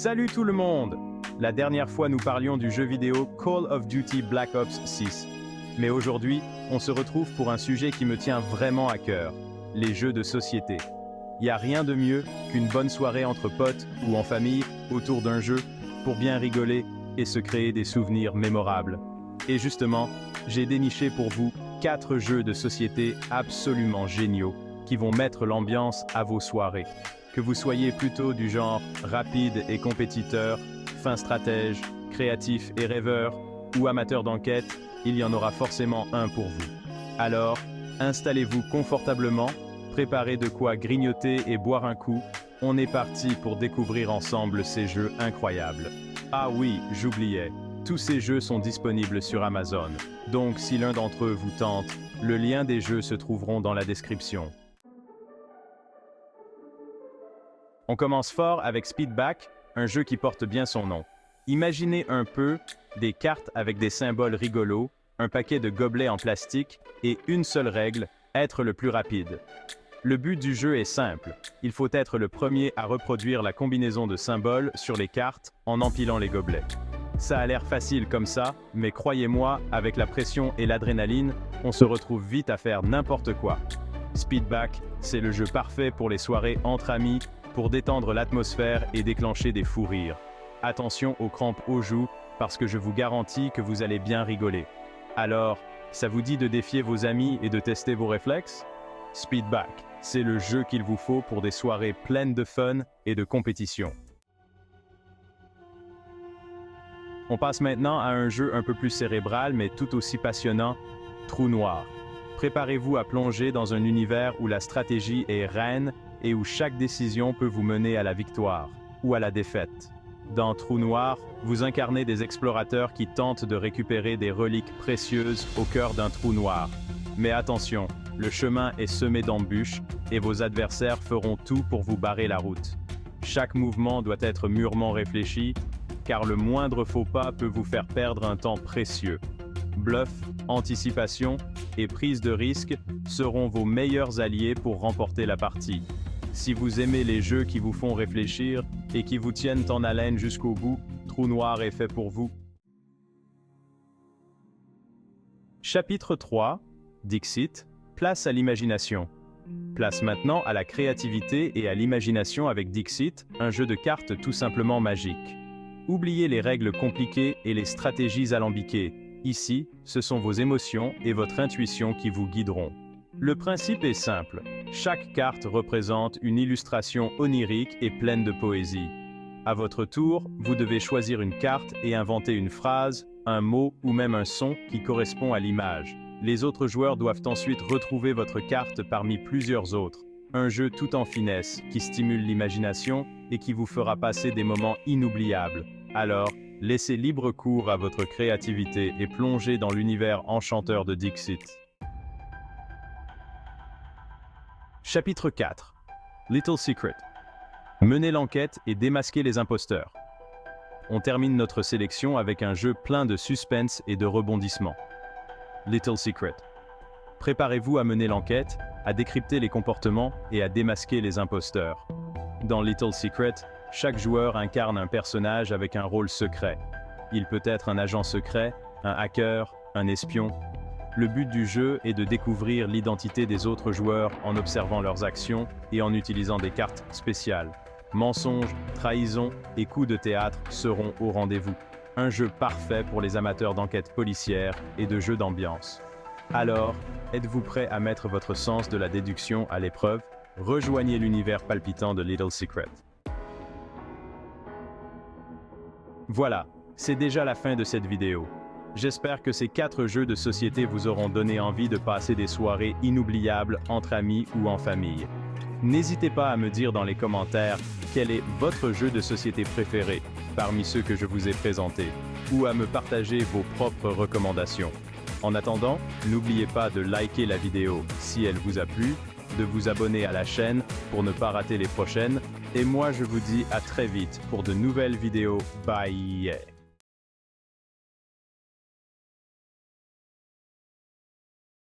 Salut tout le monde! La dernière fois nous parlions du jeu vidéo Call of Duty Black Ops 6. Mais aujourd'hui, on se retrouve pour un sujet qui me tient vraiment à cœur, les jeux de société. Il n'y a rien de mieux qu'une bonne soirée entre potes ou en famille autour d'un jeu pour bien rigoler et se créer des souvenirs mémorables. Et justement, j'ai déniché pour vous 4 jeux de société absolument géniaux qui vont mettre l'ambiance à vos soirées. Que vous soyez plutôt du genre rapide et compétiteur, fin stratège, créatif et rêveur, ou amateur d'enquête, il y en aura forcément un pour vous. Alors, installez-vous confortablement, préparez de quoi grignoter et boire un coup, on est parti pour découvrir ensemble ces jeux incroyables. Ah oui, j'oubliais, tous ces jeux sont disponibles sur Amazon, donc si l'un d'entre eux vous tente, le lien des jeux se trouveront dans la description. On commence fort avec Speedback, un jeu qui porte bien son nom. Imaginez un peu des cartes avec des symboles rigolos, un paquet de gobelets en plastique et une seule règle, être le plus rapide. Le but du jeu est simple, il faut être le premier à reproduire la combinaison de symboles sur les cartes en empilant les gobelets. Ça a l'air facile comme ça, mais croyez-moi, avec la pression et l'adrénaline, on se retrouve vite à faire n'importe quoi. Speedback, c'est le jeu parfait pour les soirées entre amis, pour détendre l'atmosphère et déclencher des fous rires. Attention aux crampes aux joues, parce que je vous garantis que vous allez bien rigoler. Alors, ça vous dit de défier vos amis et de tester vos réflexes? Speedback, c'est le jeu qu'il vous faut pour des soirées pleines de fun et de compétition. On passe maintenant à un jeu un peu plus cérébral mais tout aussi passionnant, Trou Noir. Préparez-vous à plonger dans un univers où la stratégie est reine et où chaque décision peut vous mener à la victoire ou à la défaite. Dans Trou Noir, vous incarnez des explorateurs qui tentent de récupérer des reliques précieuses au cœur d'un trou noir. Mais attention, le chemin est semé d'embûches et vos adversaires feront tout pour vous barrer la route. Chaque mouvement doit être mûrement réfléchi, car le moindre faux pas peut vous faire perdre un temps précieux. Bluff, anticipation et prise de risque seront vos meilleurs alliés pour remporter la partie. Si vous aimez les jeux qui vous font réfléchir et qui vous tiennent en haleine jusqu'au bout, Trou Noir est fait pour vous. Chapitre 3, Dixit, place à l'imagination. Place maintenant à la créativité et à l'imagination avec Dixit, un jeu de cartes tout simplement magique. Oubliez les règles compliquées et les stratégies alambiquées. Ici, ce sont vos émotions et votre intuition qui vous guideront. Le principe est simple. Chaque carte représente une illustration onirique et pleine de poésie. À votre tour, vous devez choisir une carte et inventer une phrase, un mot ou même un son qui correspond à l'image. Les autres joueurs doivent ensuite retrouver votre carte parmi plusieurs autres. Un jeu tout en finesse, qui stimule l'imagination et qui vous fera passer des moments inoubliables. Alors, laissez libre cours à votre créativité et plongez dans l'univers enchanteur de Dixit. Chapitre 4. Little Secret. Menez l'enquête et démasquez les imposteurs. On termine notre sélection avec un jeu plein de suspense et de rebondissements. Little Secret. Préparez-vous à mener l'enquête, à décrypter les comportements et à démasquer les imposteurs. Dans Little Secret, chaque joueur incarne un personnage avec un rôle secret. Il peut être un agent secret, un hacker, un espion. Le but du jeu est de découvrir l'identité des autres joueurs en observant leurs actions et en utilisant des cartes spéciales. Mensonges, trahisons et coups de théâtre seront au rendez-vous. Un jeu parfait pour les amateurs d'enquête policière et de jeux d'ambiance. Alors, êtes-vous prêt à mettre votre sens de la déduction à l'épreuve? Rejoignez l'univers palpitant de Little Secret. Voilà, c'est déjà la fin de cette vidéo. J'espère que ces 4 jeux de société vous auront donné envie de passer des soirées inoubliables entre amis ou en famille. N'hésitez pas à me dire dans les commentaires quel est votre jeu de société préféré parmi ceux que je vous ai présentés, ou à me partager vos propres recommandations. En attendant, n'oubliez pas de liker la vidéo si elle vous a plu, de vous abonner à la chaîne pour ne pas rater les prochaines, et moi je vous dis à très vite pour de nouvelles vidéos. Bye!